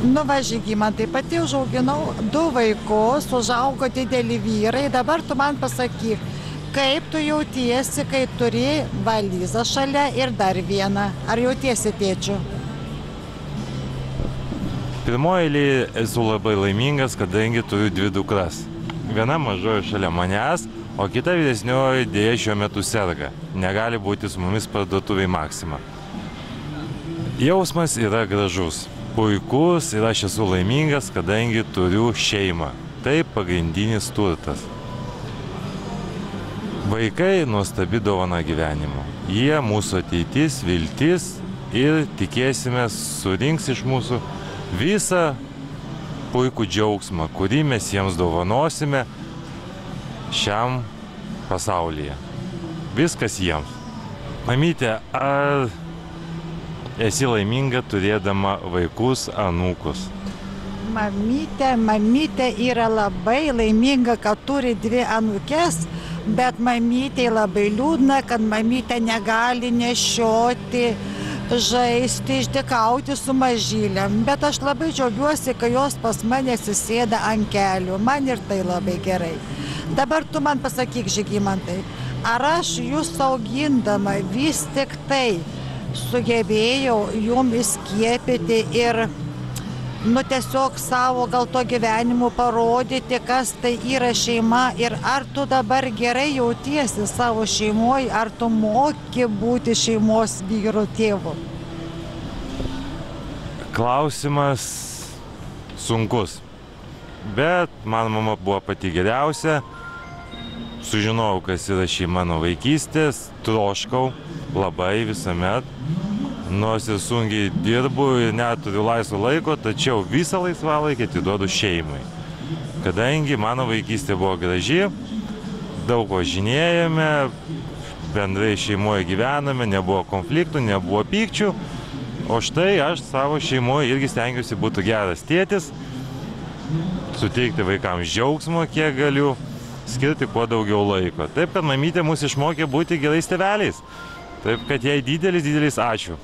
Nu va, Žygimantai, pati užauginau 2 vaikus, užaugo dideli vyrai. Dabar tu man pasakyk, kaip tu jautiesi, kai turi valizą šalia ir dar vieną. Ar jautiesi tėčiu? Pirmoje eilėje esu labai laimingas, kadangi turiu 2 dukras. Viena mažoji šalia manęs, o kita vyresnioji dėja šiuo metu serga. Negali būti su mumis parduotuvėj Maxima. Jausmas yra gražus, puikus ir aš esu laimingas, kadangi turiu šeimą. Tai pagrindinis turtas. Vaikai nuostabi dovana gyvenimo. Jie mūsų ateitis, viltis ir tikėsime surinks iš mūsų visą puikų džiaugsmą, kurį mes jiems dovanosime šiam pasaulyje. Viskas jiems. Mamyte, ar esi laiminga turėdama vaikus, anūkus? Mamytė yra labai laiminga, kad turi 2 anūkes, bet mamytė labai liūdna, kad mamytė negali nešioti, žaisti, išdykauti su mažylėm. Bet aš labai džiaugiuosi, kai jos pas mane susėda ant kelių. Man ir tai labai gerai. Dabar tu man pasakyk, Žygimantai, ar aš jūs augindama vis tik tai sugebėjau jum įskiepyti ir tiesiog savo gal to gyvenimu parodyti, kas tai yra šeima ir ar tu dabar gerai jautiesi savo šeimoje, ar tu moki būti šeimos vyru tėvu? Klausimas sunkus, bet mano mama buvo pati geriausia. Sužinojau, kas yra šeima nuo vaikystės, troškau labai visuomet. Nors ir sunkiai dirbu ir neturiu laisvo laiko, tačiau visą laisvalaikį atiduodu šeimai. Kadangi mano vaikystė buvo graži, daug važinėjame, bendrai šeimoje gyvename, nebuvo konfliktų, nebuvo pykčių, o štai aš savo šeimoje irgi stengiuosi būti geras tėtis, suteikti vaikams džiaugsmo, kiek galiu, skirti kuo daugiau laiko. Taip, kad mamytė mus išmokė būti gerais tėveliais. Taip, kad jai didelis ačiū.